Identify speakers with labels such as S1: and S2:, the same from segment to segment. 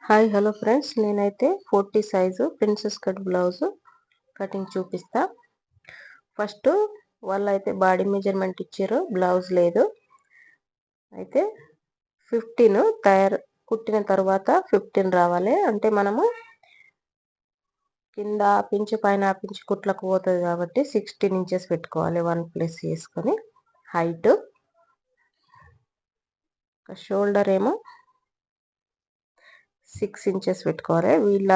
S1: Hi hello friends, నేనైతే 40 size princess cut blouse cutting చూపిస్తా. First వాళ్ళైతే బాడీ మెజర్మెంట్ ఇచ్చారు, బ్లౌజ్ లేదు. అయితే 15 కుట్టిన తర్వాత 15 రావాలి. అంటే మనము కింద పించి పైన పించి కుట్లకు పోతుంది కాబట్టి 16 ఇంచెస్ పెట్టుకోవాలి. 1 ప్లస్ చేసుకొని హైట్. షోల్డర్ ఏమో 6 ఇంచెస్ పెట్టుకోవాలి. వీళ్ళ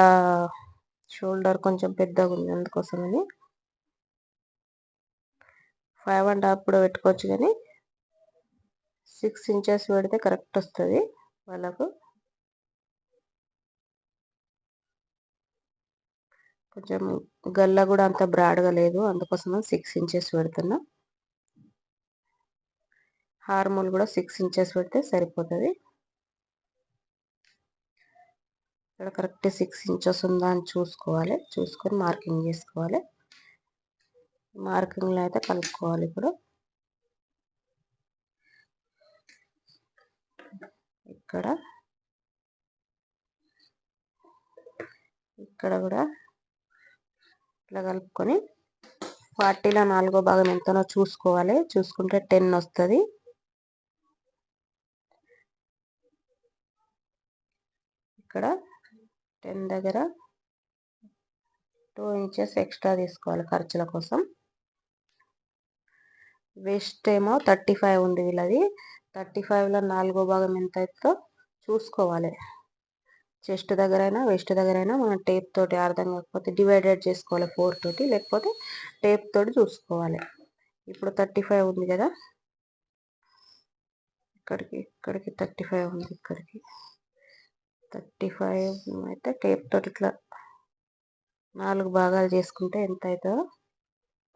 S1: షోల్డర్ కొంచెం పెద్దగా ఉంది, అందుకోసమని 5.5 కూడా పెట్టుకోవచ్చు, కానీ 6 ఇంచెస్ పెడితే కరెక్ట్ వస్తుంది వాళ్ళకు. కొంచెం గల్ల కూడా అంత బ్రాడ్గా లేదు, అందుకోసం 6 ఇంచెస్ పెడుతున్నా. హార్మోల్ కూడా 6 ఇంచెస్ పెడితే సరిపోతుంది. ఇక్కడ కరెక్ట్ 6 ఇంచెస్ ఉందా అని చూసుకోవాలి, చూసుకొని మార్కింగ్ చేసుకోవాలి. మార్కింగ్లో అయితే కలుపుకోవాలి. ఇప్పుడు ఇక్కడ కూడా ఇట్లా కలుపుకొని 40లో 4వ భాగం ఎంతనో చూసుకోవాలి. చూసుకుంటే 10 వస్తుంది. ఇక్కడ 10 దగ్గర 2 ఇంచెస్ ఎక్స్ట్రా తీసుకోవాలి ఖర్చుల కోసం. వెస్ట్ ఏమో 35 ఉంది వీళ్ళది. 35లో 4వ భాగం ఎంత అవుతుందో చూసుకోవాలి. చెస్ట్ దగ్గర అయినా వెస్ట్ దగ్గర అయినా మనం టేప్ తోటి అర్థం కాకపోతే డివైడెడ్ చేసుకోవాలి 4 తోటి, లేకపోతే టేప్ తోటి చూసుకోవాలి. ఇప్పుడు 35 ఉంది కదా, ఇక్కడికి 35 ఉంది. ఇక్కడికి 35 అయితే టేప్ తోటి ఇట్లా 4 భాగాలు చేసుకుంటే ఎంత అవుతుందో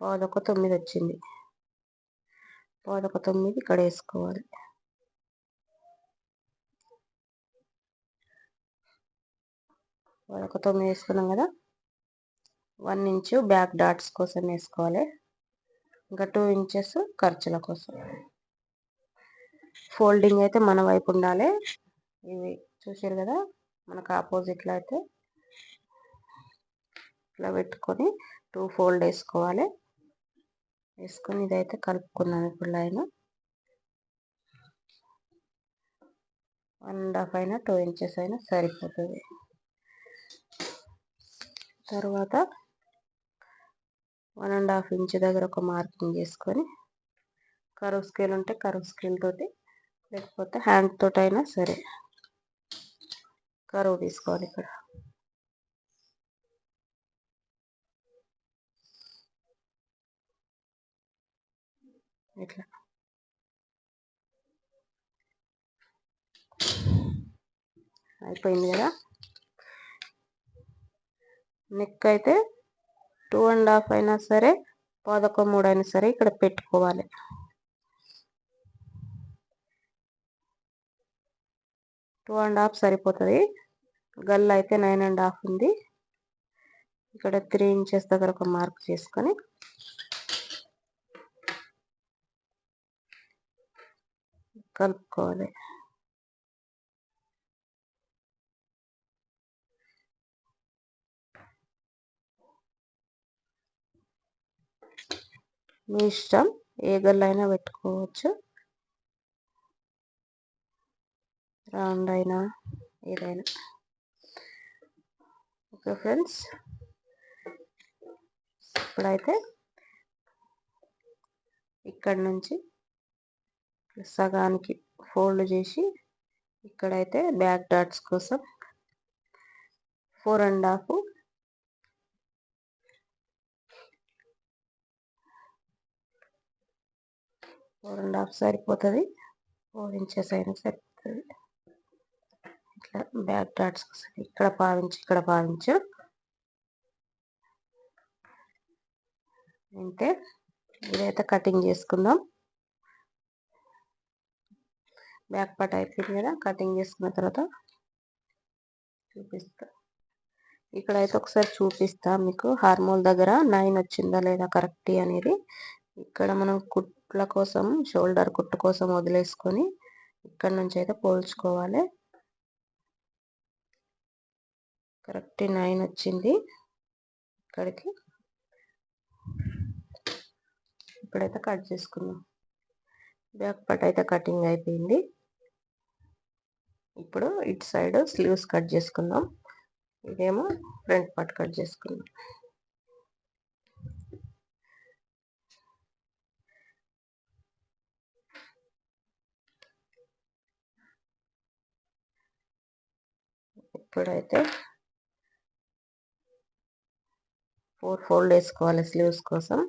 S1: 9 వచ్చింది. 9 ఇక్కడ వేసుకోవాలి. 9 వేసుకున్నాం కదా. 1 ఇంచు బ్యాక్ డాట్స్ కోసం వేసుకోవాలి. ఇంకా 2 ఇంచెస్ ఖర్చుల కోసం. ఫోల్డింగ్ అయితే మన వైపు ఉండాలి. ఇవి చూసారు కదా, మనకు ఆపోజిట్లో అయితే ఇట్లా పెట్టుకొని 2 ఫోల్డ్ వేసుకోవాలి. వేసుకొని ఇదైతే కలుపుకున్నాను. ఇప్పుడు లైన్ 1.5 అయినా 2 ఇంచెస్ అయినా సరిపోతుంది. తర్వాత 1.5 ఇంచ్ దగ్గర ఒక మార్కింగ్ చేసుకొని, కరువు స్కేల్ ఉంటే కరువు స్కేల్ తోటి, లేకపోతే హ్యాండ్ తోటి అయినా సరే కరువు తీసుకోవాలి. ఇక్కడ ఇట్లా అయిపోయింది కదా. నెక్ అయితే 2.5 అయినా సరే 11.3 అయినా సరే ఇక్కడ పెట్టుకోవాలి. 2.5 సరిపోతుంది. గల్ల అయితే 9.5 ఉంది. ఇక్కడ 3 ఇంచెస్ దగ్గర ఒక మార్క్ చేసుకొని కలుపుకోవాలి. మీ ఇష్టం, ఏ గల్ల అయినా పెట్టుకోవచ్చు, రౌండ్ అయినా ఏదైనా. ఓకే ఫ్రెండ్స్, ఇప్పుడైతే ఇక్కడ నుంచి సగానికి ఫోల్డ్ చేసి ఇక్కడైతే బ్యాక్ డాట్స్ కోసం 4.5 సరిపోతుంది. 4 ఇంచెస్ అయినా సరిపోతుంది. ఇట్లా బ్యాక్ డాట్స్ కోసం ఇక్కడ పావించి ఇక్కడ పావించు అంటే ఇదైతే కటింగ్ చేసుకుందాం. బ్యాక్ పార్ట్ అయిపోయింది కదా, కటింగ్ చేసుకున్న తర్వాత చూపిస్తా. ఇక్కడైతే ఒకసారి చూపిస్తా మీకు, హార్మోల్ దగ్గర 9 వచ్చిందా లేదా కరెక్ట్ అనేది. ఇక్కడ మనం కుట్ల కోసం షోల్డర్ కుట్టు కోసం వదిలేసుకొని ఇక్కడ నుంచి అయితే పోల్చుకోవాలి. కరెక్ట్ 9 వచ్చింది ఇక్కడికి. ఇప్పుడైతే కట్ చేసుకుందాం. బ్యాక్ పార్ట్ అయితే కటింగ్ అయిపోయింది. ఇప్పుడు ఇటు సైడ్ స్లీవ్స్ కట్ చేసుకుందాం. ఇదేమో ఫ్రంట్ పార్ట్ కట్ చేసుకుందాం. ఇప్పుడైతే 4 ఫోల్డ్ వేసుకోవాలి స్లీవ్స్ కోసం.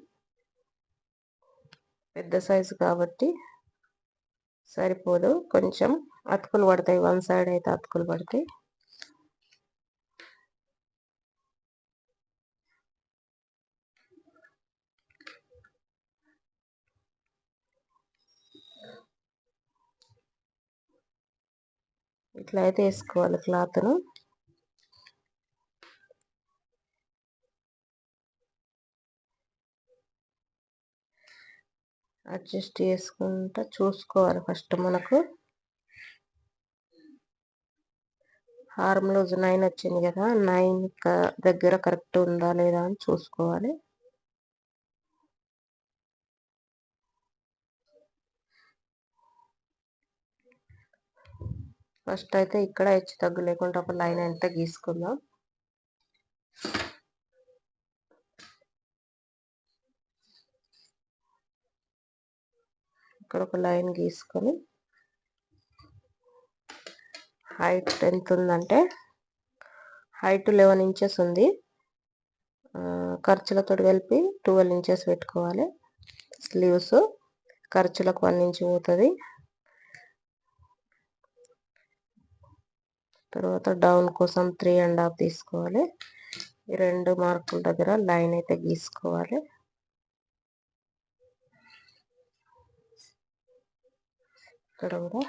S1: పెద్ద సైజు కాబట్టి సరిపోదు, కొంచెం అతుకులు పడతాయి. వన్ సైడ్ అయితే అతుకులు పడతాయి. ఇట్లా అయితే వేసుకోవాలి క్లాత్ను. అడ్జస్ట్ చేసుకుంటా చూసుకోవాలి. ఫస్ట్ మనకు హార్మ్ లూజ్ 9 వచ్చింది కదా, 9 దగ్గర కరెక్ట్ ఉందా లేదా అని చూసుకోవాలి. ఫస్ట్ అయితే ఇక్కడ హెచ్చు తగ్గు లేకుండా ఒక లైన్ అయితే గీసుకుందాం. ఇక్కడ ఒక లైన్ గీసుకొని హైట్ ఎంత ఉందంటే హైట్ 11 ఇంచెస్ ఉంది. ఖర్చులతో కలిపి 12 ఇంచెస్ పెట్టుకోవాలి. స్లీవ్స్ ఖర్చులకు 1 ఇంచ్ పోతుంది. తర్వాత డౌన్ కోసం 3.5 తీసుకోవాలి. ఈ 2 మార్కుల దగ్గర లైన్ అయితే గీసుకోవాలి. ఇక్కడ కూడా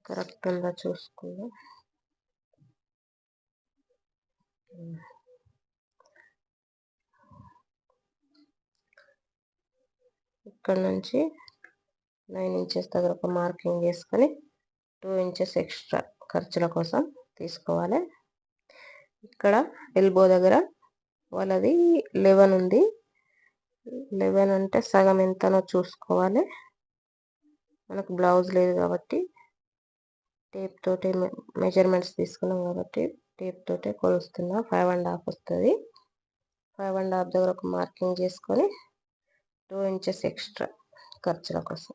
S1: కరెక్ట్ ఉందా చూసుకుందాం. ఇక్కడ నుంచి 9 ఇంచెస్ దగ్గర ఒక మార్కింగ్ వేసుకొని 2 ఇంచెస్ ఎక్స్ట్రా ఖర్చుల కోసం తీసుకోవాలి. ఇక్కడ ఎల్బో దగ్గర వాళ్ళది 11 ఉంది. 11 అంటే సగం ఎంతనో చూసుకోవాలి. మనకు బ్లౌజ్ లేదు కాబట్టి టేప్ తోటి మెజర్మెంట్స్ తీసుకున్నాం కాబట్టి టేప్ తోటే కొలుస్తున్నా. 5.5 వస్తుంది. 5.5 దగ్గర ఒక మార్కింగ్ చేసుకొని 2 ఇంచెస్ ఎక్స్ట్రా ఖర్చుల కోసం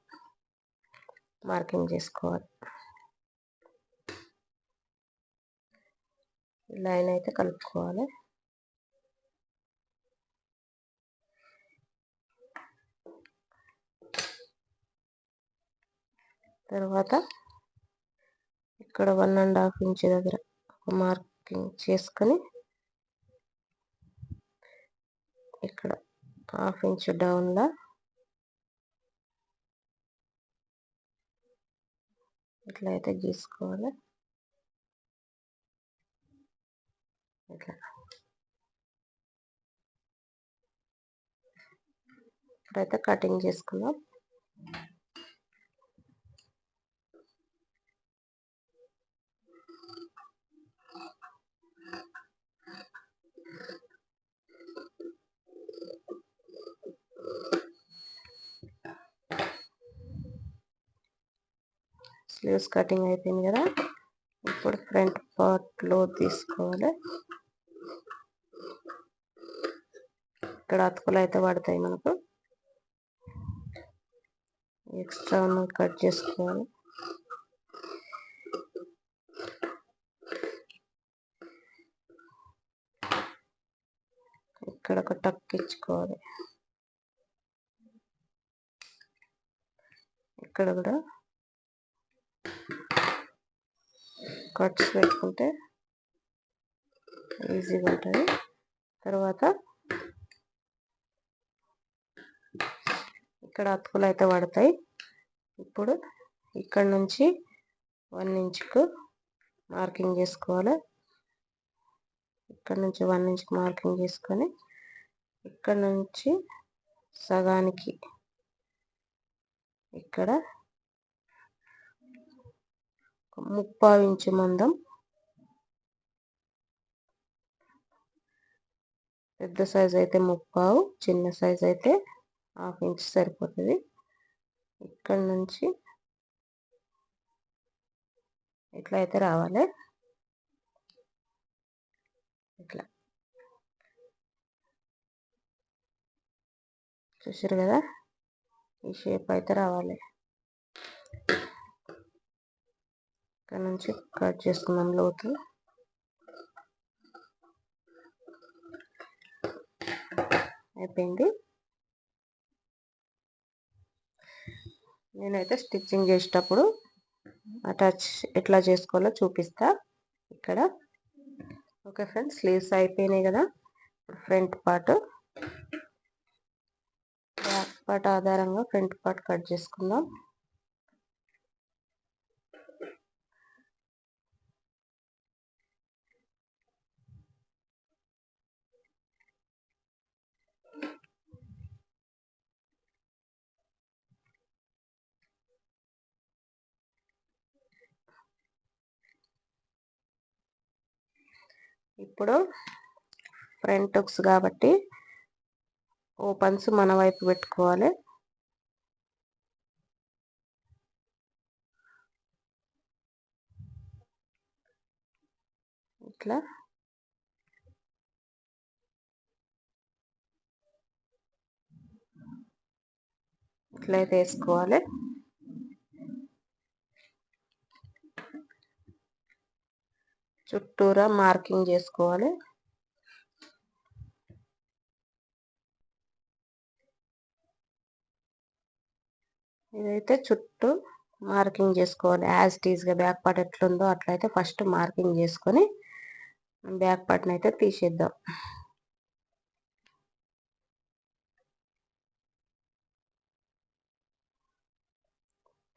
S1: మార్కింగ్ చేసుకోవాలి. లైన్ అయితే కలుపుకోవాలి. తర్వాత ఇక్కడ 1.5 ఇంచ్ దగ్గర ఒక మార్కింగ్ చేసుకొని ఇక్కడ 1/2 ఇంచ్ డౌన్లా ఇట్లా అయితే గీసుకోవాలి. ఇట్లా ఇప్పుడైతే కటింగ్ చేసుకుందాం. స్లీవ్స్ కటింగ్ అయిపోయింది కదా, ఇప్పుడు ఫ్రంట్ పార్ట్లో తీసుకోవాలి. ఇక్కడ అతుకులు అయితే పడతాయి మనకు. ఎక్స్ట్రా ఉన్నది కట్ చేసుకోవాలి. ఇక్కడ ఒక టక్ ఇచ్చుకోవాలి. ఇక్కడ కూడా కట్స్ పెట్టుకుంటే ఈజీగా ఉంటుంది. తర్వాత ఇక్కడ అతుకులు అయితే పడతాయి. ఇప్పుడు ఇక్కడ నుంచి 1 ఇంచ్కు మార్కింగ్ చేసుకోవాలి. ఇక్కడ నుంచి 1 ఇంచ్ మార్కింగ్ చేసుకొని ఇక్కడ నుంచి సగానికి ఇక్కడ 1/2 ఇంచ్ మందం పెద్ద సైజ్ అయితే 3/4, చిన్న సైజ్ అయితే 1/2 ఇంచ్ సరిపోతుంది. ఇక్కడ నుంచి ఇట్లా అయితే రావాలి. ఇట్లా చూసారు కదా, ఈ షేప్ అయితే రావాలి. ఇక్కడ నుంచి కట్ చేసుకుందాం లోతు. అయిపోయింది. నేనైతే స్టిచ్చింగ్ చేసేటప్పుడు అటాచ్ ఎట్లా చేసుకోవాలో చూపిస్తా ఇక్కడ. ఓకే ఫ్రెండ్స్, స్లీవ్స్ అయిపోయినాయి కదా. ఇప్పుడు ఫ్రంట్ పార్ట్, బ్యాక్ పార్ట్ ఆధారంగా ఫ్రంట్ పార్ట్ కట్ చేసుకుందాం. ఇప్పుడు ఫ్రంట్ హుక్స్ కాబట్టి ఓపెన్స్ మన వైపు పెట్టుకోవాలి. ఇట్లా ఇట్లయితే వేసుకోవాలి. చుట్టూరా మార్కింగ్ చేసుకోవాలి. ఇదైతే చుట్టూ మార్కింగ్ చేసుకోవాలి. యాజ్ టీజ్గా బ్యాక్ పార్ట్ ఎట్లుందో అట్లయితే ఫస్ట్ మార్కింగ్ చేసుకొని బ్యాక్ పార్ట్ని అయితే తీసేద్దాం.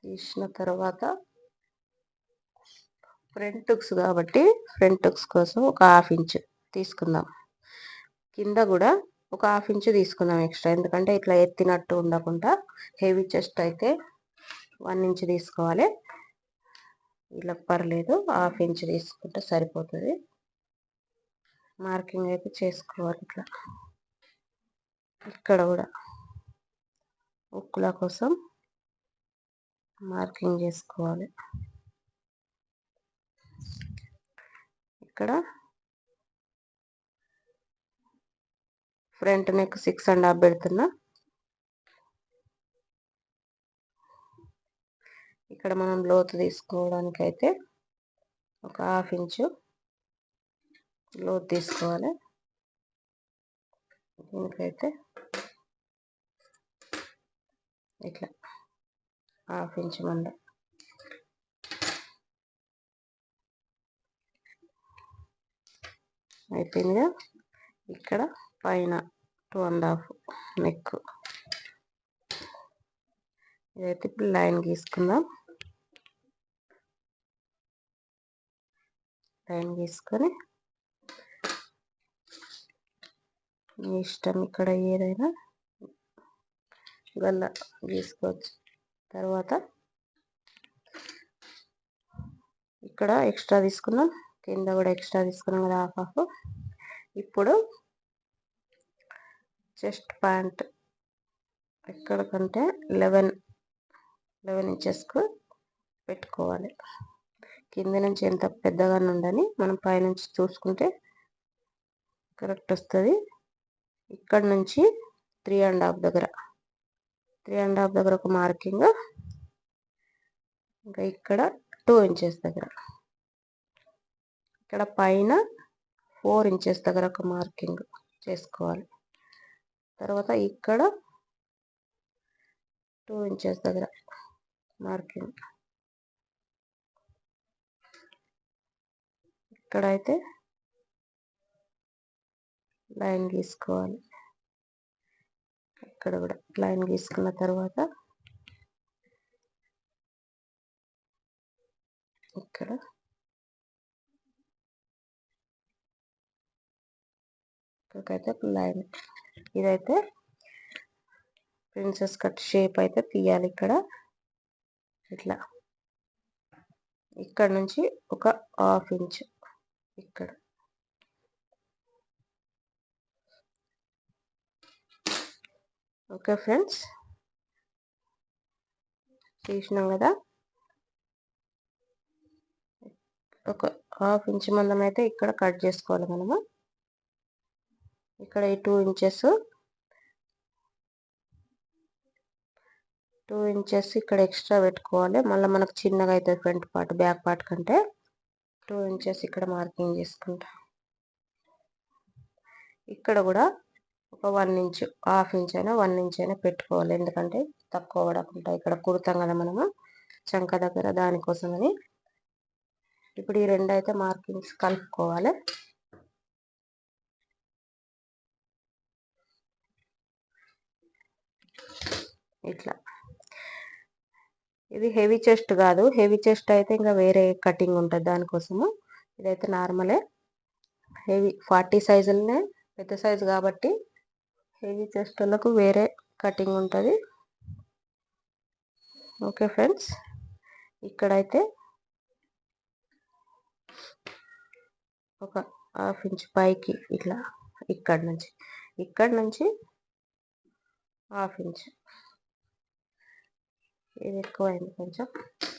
S1: తీసిన తర్వాత ఫ్రంట్ హుక్స్ కాబట్టి ఫ్రంట్ హుక్స్ కోసం ఒక 1/2 ఇంచ్ తీసుకుందాం. కింద కూడా ఒక 1/2 ఇంచ్ తీసుకుందాం ఎక్స్ట్రా, ఎందుకంటే ఇట్లా ఎత్తినట్టు ఉండకుండా. హెవీ చెస్ట్ అయితే 1 ఇంచ్ తీసుకోవాలి. ఇలా పర్లేదు, 1/2 ఇంచ్ తీసుకుంటే సరిపోతుంది. మార్కింగ్ అయితే చేసుకోవాలి. ఇట్లా ఇక్కడ కూడా ఉక్కుల కోసం మార్కింగ్ చేసుకోవాలి. ఇక్కడ ఫ్రంట్ నెక్ 6.5 పెడుతున్నా. ఇక్కడ మనం లోతు తీసుకోవడానికి అయితే ఒక 1/2 ఇంచు లోతు తీసుకోవాలి. దీనికైతే ఇట్లా 1/2 ఇంచ్ మందం. అయిపోయిందిగా. ఇక్కడ పైన 2.5 నెక్. ఇదైతే ఇప్పుడు లైన్ గీసుకుందాం. లైన్ గీసుకొని మీ ఇష్టం, ఇక్కడ ఏదైనా గల్ల గీసుకోవచ్చు. తర్వాత ఇక్కడ ఎక్స్ట్రా తీసుకున్నాం, కింద కూడా ఎక్స్ట్రా తీసుకున్నాం కదా, 1/2. ఇప్పుడు చెస్ట్ ప్యాంట్ ఎక్కడ కంటే 11 ఇంచెస్కు పెట్టుకోవాలి. కింద నుంచి ఎంత పెద్దగా ఉండని మనం పైనుంచి చూసుకుంటే కరెక్ట్ వస్తుంది. ఇక్కడ నుంచి 3.5 దగ్గర ఒక మార్కింగ్, ఇంకా ఇక్కడ 2 ఇంచెస్ దగ్గర, ఇక్కడ పైన 4 ఇంచెస్ దగ్గర ఒక మార్కింగ్ చేసుకోవాలి. తర్వాత ఇక్కడ 2 ఇంచెస్ దగ్గర మార్కింగ్. ఇక్కడైతే లైన్ గీసుకోవాలి. ఇక్కడ కూడా లైన్ గీసుకున్న తర్వాత ఇక్కడ ఇక్కడికైతే లైన్. ఇదైతే ప్రిన్సెస్ కట్ షేప్ అయితే తీయాలి. ఇక్కడ ఇట్లా ఇక్కడ నుంచి ఒక 1/2 ఇంచ్ ఇక్కడ ఓకే ఫ్రెండ్స్, తీసినాం కదా. ఒక ½ ఇంచ్ మందం అయితే ఇక్కడ కట్ చేసుకోవాలి మనము. ఇక్కడ ఈ 2 ఇంచెస్ ఇక్కడ ఎక్స్ట్రా పెట్టుకోవాలి. మళ్ళీ మనకు చిన్నగా అవుతుంది ఫ్రంట్ పార్ట్ బ్యాక్ పార్ట్ కంటే. 2 ఇంచెస్ ఇక్కడ మార్కింగ్ చేసుకుంటా. ఇక్కడ కూడా ఒక 1 ఇంచ్, ½ ఇంచ్ అయినా 1 ఇంచ్ అయినా పెట్టుకోవాలి. ఎందుకంటే తక్కువ పడకుండా ఇక్కడ కుడతాం కదా మనము చంక దగ్గర, దానికోసమని. ఇప్పుడు ఈ 2 అయితే మార్కింగ్స్ కలుపుకోవాలి. ఇట్లా. ఇది హెవీ చెస్ట్ కాదు. హెవీ చెస్ట్ అయితే ఇంకా వేరే కటింగ్ ఉంటుంది దానికోసము. ఇదైతే నార్మలే. హెవీ 40 సైజులనే, పెద్ద సైజు కాబట్టి హెవీ చెస్ట్ వాళ్ళకు వేరే కటింగ్ ఉంటుంది. ఓకే ఫ్రెండ్స్, ఇక్కడైతే ఒక ½ ఇంచ్ పైకి ఇట్లా, ఇక్కడ నుంచి ½ ఇంచ్. ఇది ఎక్కువైంది కొంచెం,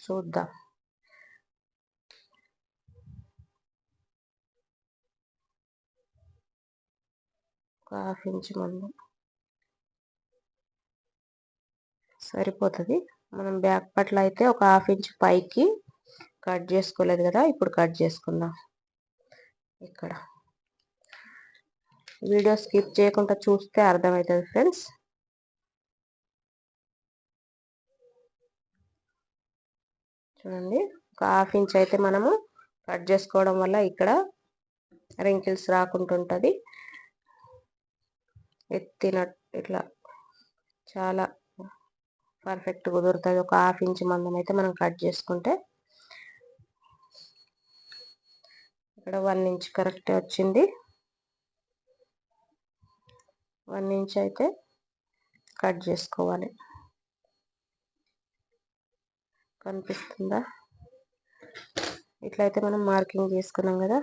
S1: చూద్దాం. ఒక ½ ఇంచ్ మందం సరిపోతుంది. మనం బ్యాక్ పట్ల అయితే ఒక ½ ఇంచ్ పైకి కట్ చేసుకోలేదు కదా, ఇప్పుడు కట్ చేసుకుందాం. ఇక్కడ వీడియో స్కిప్ చేయకుండా చూస్తే అర్థమవుతుంది ఫ్రెండ్స్. చూడండి, ఒక ½ ఇంచ్ అయితే మనము కట్ చేసుకోవడం వల్ల ఇక్కడ రింకిల్స్ రాకుండా ఉంటుంది. ఎత్తినట్టు ఇట్లా చాలా పర్ఫెక్ట్ కుదురుతుంది. ఒక ½ ఇంచ్ మందం అయితే మనం కట్ చేసుకుంటే. ఇక్కడ 1 ఇంచ్ కరెక్ట్ వచ్చింది. 1 ఇంచ్ అయితే కట్ చేసుకోవాలి. కనిపిస్తుందా? ఇట్లయితే మనం మార్కింగ్ చేసుకున్నాం కదా.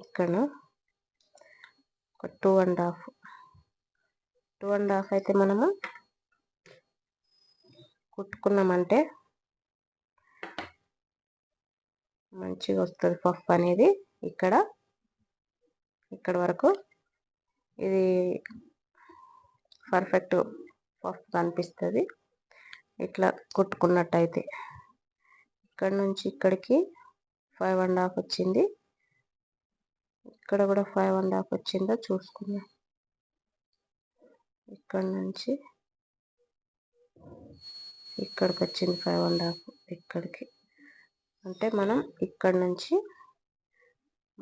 S1: ఇక్కడ ఒక 2.5 అయితే మనము కుట్టుకున్నామంటే మంచిగా వస్తుంది పఫ్ అనేది. ఇక్కడ వరకు ఇది పర్ఫెక్ట్ పఫ్ కనిపిస్తుంది ఇట్లా కుట్టుకున్నట్టయితే. ఇక్కడ నుంచి ఇక్కడికి 5.5 వచ్చింది. ఇక్కడ కూడా 5.5 వచ్చిందో చూసుకుందాం. ఇక్కడ నుంచి ఇక్కడికి వచ్చింది 5.5. ఇక్కడికి అంటే మనం ఇక్కడ నుంచి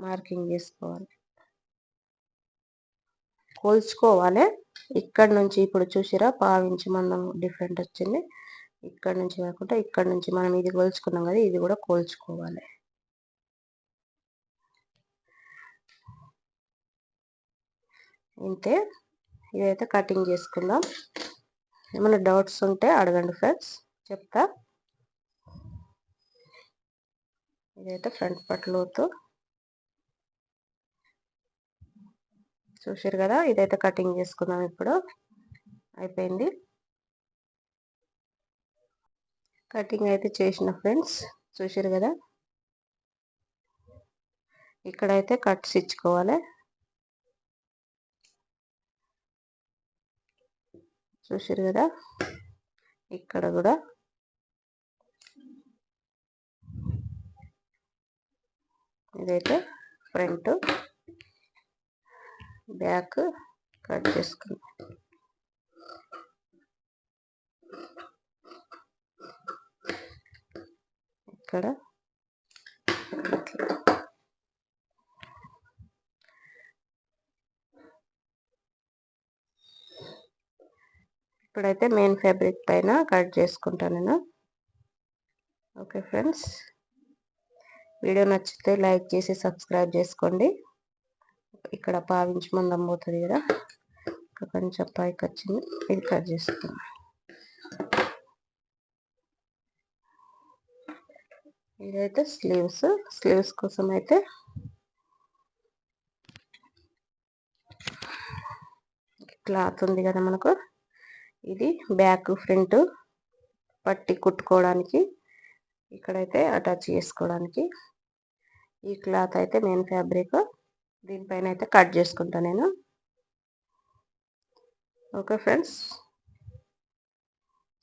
S1: మార్కింగ్ చేసుకోవాలి, కోల్చుకోవాలి. ఇక్కడ నుంచి ఇప్పుడు చూసిరా, ½ ఇంచ్ మందం డిఫరెంట్ వచ్చింది. ఇక్కడ నుంచి కాకుండా ఇక్కడ నుంచి మనం ఇది కోల్చుకున్నాం కదా, ఇది కూడా కోల్చుకోవాలి. ఇంతే. ఇదైతే కటింగ్ చేసుకుందాం. ఏమైనా డౌట్స్ ఉంటే అడగండి ఫ్రెండ్స్, చెప్తా. ఇదైతే ఫ్రంట్ పార్ట్ లోతు చూసారు కదా. ఇదైతే కటింగ్ చేసుకుందాం. ఇప్పుడు అయిపోయింది. కటింగ్ అయితే చేసిన ఫ్రెండ్స్, చూసారు కదా. ఇక్కడైతే కట్స్ ఇచ్చుకోవాలి. చూసారు కదా. ఇక్కడ కూడా ఇదైతే ఫ్రంట్ బ్యాక్ కట్ చేసుకుందాం. ఇక్కడ ఇప్పుడైతే మెయిన్ ఫ్యాబ్రిక్ పైన కట్ చేసుకుంటాను నేను. ఓకే ఫ్రెండ్స్, వీడియో నచ్చితే లైక్ చేసి సబ్స్క్రైబ్ చేసుకోండి. ఇక్కడ ½ ఇంచ్ మందం పోతుంది కదా, ఇక్కడ కొంచెం పైకి వచ్చింది, ఇది కట్ చేసుకుందాం. ఇదైతే స్లీవ్స్ కోసం అయితే క్లాత్ ఉంది కదా మనకు, ఇది బ్యాక్ ఫ్రంట్ పట్టి కుట్టుకోవడానికి, ఇక్కడైతే అటాచ్ చేసుకోవడానికి ఈ క్లాత్ అయితే మెయిన్ ఫ్యాబ్రిక్. దీనిపైన అయితే కట్ చేసుకుంటా నేను. ఓకే ఫ్రెండ్స్,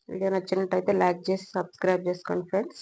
S1: వీడియో నచ్చినట్టయితే లైక్ చేసి సబ్స్క్రైబ్ చేసుకోండి ఫ్రెండ్స్.